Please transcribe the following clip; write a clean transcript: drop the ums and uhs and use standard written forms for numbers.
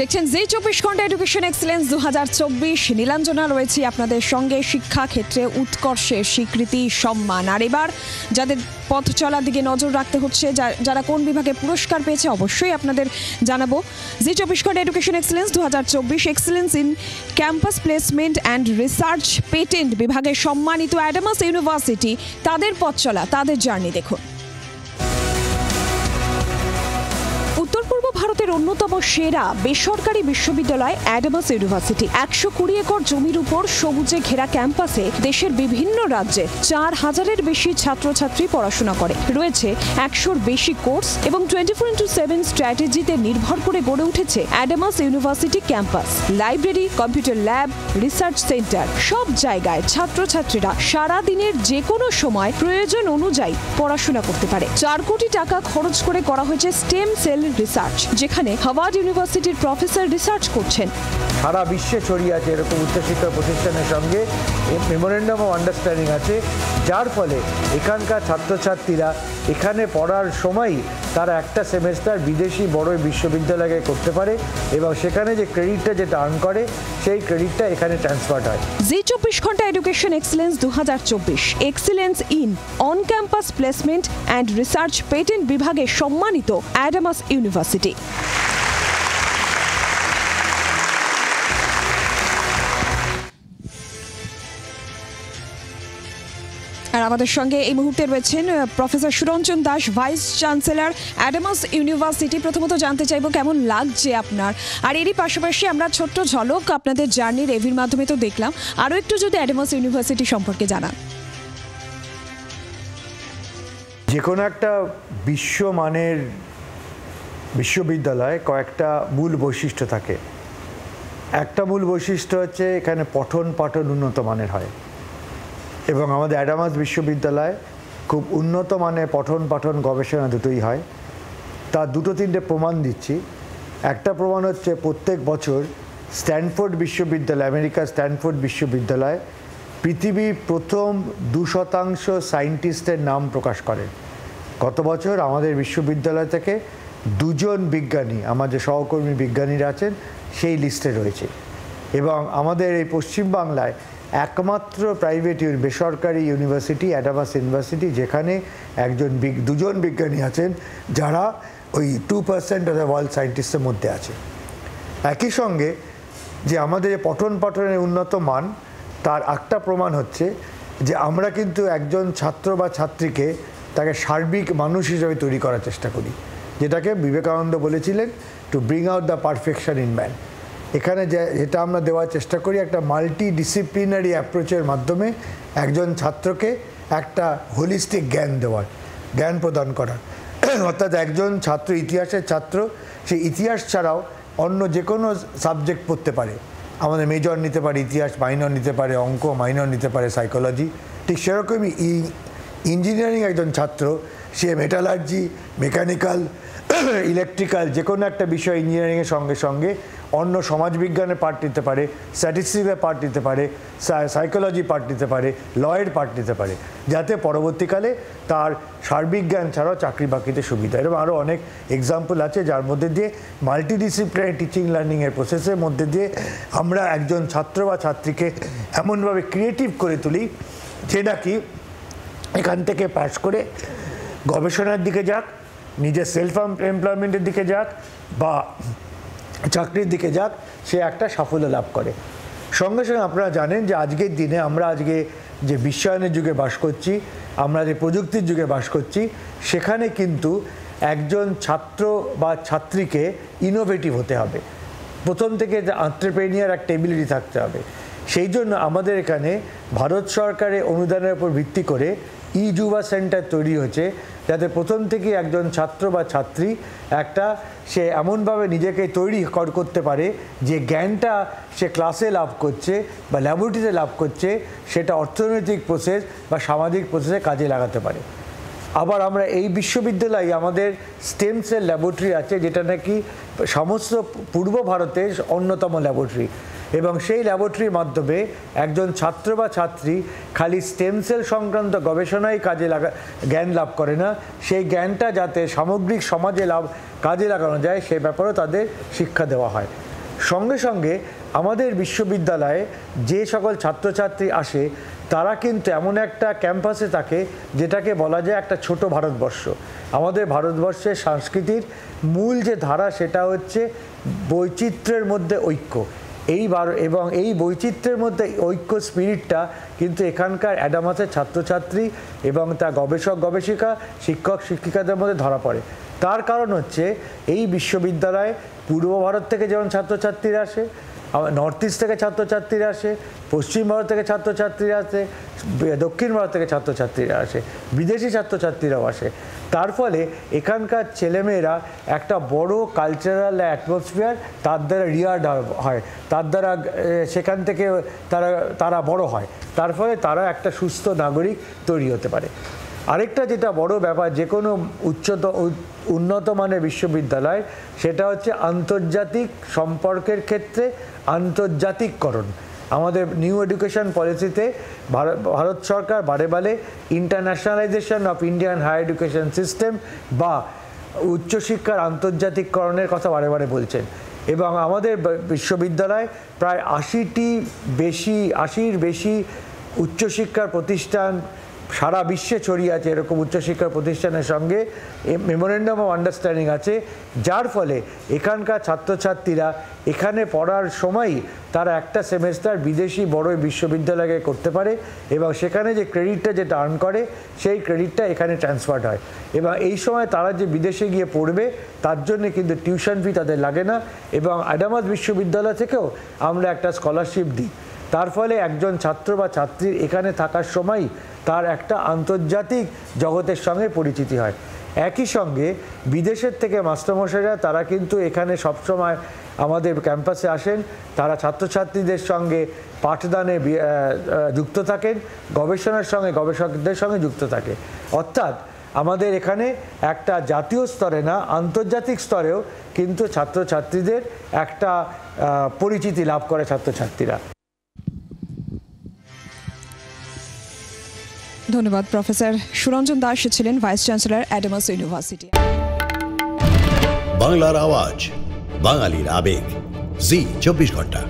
দেখছেন জি 24 ঘন্টা education excellence 2024। Nilanjana রয়েছে আপনাদের সঙ্গে। শিক্ষা ক্ষেত্রে উৎকর্ষের স্বীকৃতি, সম্মান, আর এবার যাদের পথ চলার দিকে নজর রাখতে হচ্ছে, যারা কোন বিভাগে পুরস্কার পেয়েছে অবশ্যই আপনাদের জানাবো। জি 24 ঘন্টা education excellence 2024 excellence in campus placement and research patent বিভাগে সম্মানিত অ্যাডামাস ইউনিভার্সিটি, তাদের পথ চলা, তাদের জার্নি দেখুন। উত্তর পূর্ব ভারতের অন্যতম সেরা বেসরকারি বিশ্ববিদ্যালয় অ্যাডামাস ইউনিভার্সিটি 120 একর জমির উপর সবুজে ঘেরা ক্যাম্পাসে দেশের বিভিন্ন রাজ্যে 4000-এর বেশি ছাত্রছাত্রী পড়াশোনা করে। রয়েছে 100-র বেশি কোর্স এবং 24/7 স্ট্র্যাটেজিতে নির্ভর করে গড়ে উঠেছে Adamas university campus. Library, computer lab, research centre, সব জায়গায় ছাত্রছাত্রীরা সারা দিনের যে কোনো সময় প্রয়োজন অনুযায়ী পড়াশোনা করতে পারে। 4 কোটি টাকা খরচ করে করা হয়েছে স্টেম সেল রিসার্চ, যেখানে হার্ভার্ড ইউনিভার্সিটির প্রফেসর রিসার্চ করছেন। সারা বিশ্বে ছড়িয়ে আছে এরকম উচ্চশিক্ষা প্রতিষ্ঠানের সঙ্গে মেমোরেন্ডাম অফ আন্ডারস্ট্যান্ডিং আছে, যার ফলে এখানকার ছাত্রছাত্রীরা এখানে পড়ার সময়ই তারা একটা সেমেস্টার বিদেশি বড় বিশ্ববিদ্যালয়ে করতে পারে এবং সেখানে যে ক্রেডিটটা যেটা আর্ন করে সেই ক্রেডিটটা এখানে ট্রান্সফার হয়। জি 24 ঘন্টা education excellence 2024 excellence in on campus placement and research patent বিভাগে সম্মানিত অ্যাডামাস ইউনিভার্সিটি। আর আমাদের সঙ্গে এই মুহূর্তে রয়েছেন professor Suranjan Das, vice chancellor Adamas university. প্রথমত জানতে চাইবো কেমন লাগছে আপনার, আর এরই পাশাপাশি আমরা ছোট্ট ঝলক আপনাদের জার্নির রেভির মাধ্যমে তো দেখলাম, আরও একটু যদি অ্যাডামাস ইউনিভার্সিটি সম্পর্কে জানান। যে কোনো একটা বিশ্বমানের বিশ্ববিদ্যালয়ে কয়েকটা মূল বৈশিষ্ট্য থাকে। একটা মূল বৈশিষ্ট্য হচ্ছে এখানে পঠন পাঠন উন্নত মানের হয় এবং আমাদের অ্যাডামাস বিশ্ববিদ্যালয় খুব উন্নত মানের পঠন পাঠন গবেষণা দুটোই হয়। তার দুটো তিনটে প্রমাণ দিচ্ছি। একটা প্রমাণ হচ্ছে প্রত্যেক বছর স্ট্যানফোর্ড বিশ্ববিদ্যালয়, আমেরিকার স্ট্যানফোর্ড বিশ্ববিদ্যালয় পৃথিবীর প্রথম 2% সায়েন্টিস্টের নাম প্রকাশ করে। গত বছর আমাদের বিশ্ববিদ্যালয় থেকে 2 জন বিজ্ঞানী, আমাদের সহকর্মী বিজ্ঞানীরা আছেন, সেই লিস্টে রয়েছে। এবং আমাদের এই পশ্চিমবাংলায় একমাত্র প্রাইভেট বেসরকারি ইউনিভার্সিটি অ্যাডামাস ইউনিভার্সিটি, যেখানে 2 জন বিজ্ঞানী আছেন যারা ওই 2% অফ দ্য ওয়ার্ল্ড সায়েন্টিস্টের মধ্যে আছে। একই সঙ্গে যে আমাদের পঠন পাঠনের উন্নত মান, তার একটা প্রমাণ হচ্ছে যে আমরা কিন্তু একজন ছাত্র বা ছাত্রীকে তাকে সার্বিক মানুষ হিসেবে তৈরি করার চেষ্টা করি, যেটাকে বিবেকানন্দ বলেছিলেন to bring out the perfection in man. এখানে যেটা আমরা দেওয়ার চেষ্টা করি একটা মাল্টি ডিসিপ্লিনারি অ্যাপ্রোচের মাধ্যমে একজন ছাত্রকে একটা হোলিস্টিক জ্ঞান প্রদান করার। অর্থাৎ একজন ছাত্র ইতিহাসের ছাত্র, সে ইতিহাস ছাড়াও অন্য যে কোনো সাবজেক্ট পড়তে পারে। আমাদের মেজর নিতে পারে ইতিহাস, মাইনর নিতে পারে অঙ্ক, মাইনর নিতে পারে সাইকোলজি। ঠিক সেরকমই ইঞ্জিনিয়ারিং একজন ছাত্র, সে মেটালার্জি, মেকানিক্যাল, ইলেকট্রিক্যাল যে কোনো একটা বিষয় ইঞ্জিনিয়ারিংয়ের সঙ্গে সঙ্গে অন্য সমাজবিজ্ঞানের পার্ট নিতে পারে, স্ট্যাটিস্টিক্সের পার্ট নিতে পারে, সাইকোলজি পার্ট নিতে পারে, লয়ের পার্ট নিতে পারে, যাতে পরবর্তীকালে তার সার্বিক জ্ঞান ছাড়াও চাকরি বাকরিতে সুবিধা। এরকম আরও অনেক এক্সাম্পল আছে যার মধ্যে দিয়ে মাল্টিডিসিপ্লিনারি টিচিং লার্নিংয়ের প্রসেসের মধ্যে দিয়ে আমরা একজন ছাত্র বা ছাত্রীকে এমনভাবে ক্রিয়েটিভ করে তুলি যে নাকি এখান থেকে পাস করে গবেষণার দিকে যাক, নিজের সেলফ এমপ্লয়মেন্টের দিকে যাক বা চাকরির দিকে যাক, সে একটা সাফল্য লাভ করে। সঙ্গে সঙ্গে আপনারা জানেন যে আজকের দিনে আমরা আজকে যে বিশ্বায়নের যুগে বাস করছি, আমরা যে প্রযুক্তির যুগে বাস করছি, সেখানে কিন্তু একজন ছাত্র বা ছাত্রীকে ইনোভেটিভ হতে হবে। প্রথম থেকে এন্টারপ্রেনিউর একটা এবিলিটি থাকতে হবে। সেই জন্য আমাদের এখানে ভারত সরকারের অনুদানের উপর ভিত্তি করে যুবা সেন্টার তৈরি হয়েছে, যাতে প্রথম থেকে একজন ছাত্র বা ছাত্রী সে এমনভাবে নিজেকে তৈরি করতে পারে যে জ্ঞানটা সে ক্লাসে লাভ করছে বা ল্যাবরেটরিতে লাভ করছে, সেটা অর্থনৈতিক প্রসেস বা সামাজিক প্রসেসে কাজে লাগাতে পারে। আবার আমরা এই বিশ্ববিদ্যালয়ে আমাদের স্টেম সেল ল্যাবরেটরি আছে, যেটা নাকি সমস্ত পূর্ব ভারতের অন্যতম ল্যাবরেটরি। এবং সেই ল্যাবরেটরির মাধ্যমে একজন ছাত্র বা ছাত্রী খালি স্টেম সেল সংক্রান্ত গবেষণায় জ্ঞান লাভ করে না, সেই জ্ঞানটা যাতে সামগ্রিক সমাজে কাজে লাগানো যায় সেই ব্যাপারেও তাদের শিক্ষা দেওয়া হয়। সঙ্গে সঙ্গে আমাদের বিশ্ববিদ্যালয়ে যে সকল ছাত্রছাত্রী আসে তারা কিন্তু এমন একটা ক্যাম্পাসে থাকে যেটাকে বলা যায় একটা ছোট ভারতবর্ষ। আমাদের ভারতবর্ষের সংস্কৃতির মূল যে ধারা সেটা হচ্ছে বৈচিত্র্যের মধ্যে ঐক্য। এবং এই বৈচিত্র্যের মধ্যে ঐক্য স্পিরিটটা কিন্তু এখানকার অ্যাডামাসের ছাত্রছাত্রী এবং তার গবেষক গবেষিকা শিক্ষক শিক্ষিকাদের মধ্যে ধরা পড়ে। তার কারণ হচ্ছে এই বিশ্ববিদ্যালয়ে পূর্ব ভারত থেকে যেমন ছাত্রছাত্রীরা আসে, নর্থ ইস্ট থেকে ছাত্রছাত্রীরা আসে, পশ্চিম ভারত থেকে ছাত্রছাত্রীরা আসে, দক্ষিণ ভারত থেকে ছাত্রছাত্রীরা আসে, বিদেশি ছাত্রছাত্রীরাও আসে। তার ফলে এখানকার ছেলেমেয়েরা একটা বড় কালচারাল অ্যাটমসফিয়ার তার দ্বারা রিয়ার্ড হয়, তার দ্বারা সেখান থেকে তারা বড় হয়। তার ফলে তারা একটা সুস্থ নাগরিক তৈরি হতে পারে। আরেকটা যেটা বড় ব্যাপার যে কোনো উন্নত মানের বিশ্ববিদ্যালয়, সেটা হচ্ছে আন্তর্জাতিক সম্পর্কের ক্ষেত্রে আন্তর্জাতিককরণ। আমাদের নিউ এডুকেশন পলিসিতে ভারত সরকার বারে বারে internationalisation of Indian higher education system বা উচ্চশিক্ষার আন্তর্জাতিককরণের কথা বারে বারে বলছেন। এবং আমাদের বিশ্ববিদ্যালয় প্রায় 80-র বেশি উচ্চশিক্ষার প্রতিষ্ঠান সারা বিশ্বে ছড়িয়ে আছে। এরকম উচ্চশিক্ষার প্রতিষ্ঠানের সঙ্গে মেমোরেন্ডাম অফ আন্ডারস্ট্যান্ডিং আছে, যার ফলে এখানকার ছাত্রছাত্রীরা এখানে পড়ার সময়ই তারা একটা সেমেস্টার বিদেশি বড় বিশ্ববিদ্যালয়ে করতে পারে এবং সেখানে যে ক্রেডিটটা যেটা আর্ন করে সেই ক্রেডিটটা এখানে ট্রান্সফার্ড হয়। এবং এই সময় তারা যে বিদেশে গিয়ে পড়বে তার জন্য কিন্তু টিউশন ফি তাদের লাগে না। এবং অ্যাডামাস বিশ্ববিদ্যালয় থেকেও আমরা একটা স্কলারশিপ দিই। তার ফলে একজন ছাত্র বা ছাত্রীর এখানে থাকার সময় তার একটা আন্তর্জাতিক জগতের সঙ্গে পরিচিতি হয়। একই সঙ্গে বিদেশের থেকে মাস্টারমশাইরা তারা কিন্তু এখানে সবসময় আমাদের ক্যাম্পাসে আসেন, তারা ছাত্রছাত্রীদের সঙ্গে পাঠদানে যুক্ত থাকেন, গবেষণার সঙ্গে গবেষকদের সঙ্গে যুক্ত থাকে। অর্থাৎ আমাদের এখানে একটা জাতীয় স্তরে না আন্তর্জাতিক স্তরেও কিন্তু ছাত্রছাত্রীদের একটা পরিচিতি লাভ করে ছাত্রছাত্রীরা। ধন্যবাদ প্রফেসর সুরঞ্জন দাস ছিলেন ভাইস চ্যান্সেলর অ্যাডামাস ইউনিভার্সিটি। বাংলার আওয়াজ, বাঙালির আবেগ, জি 24 ঘন্টা।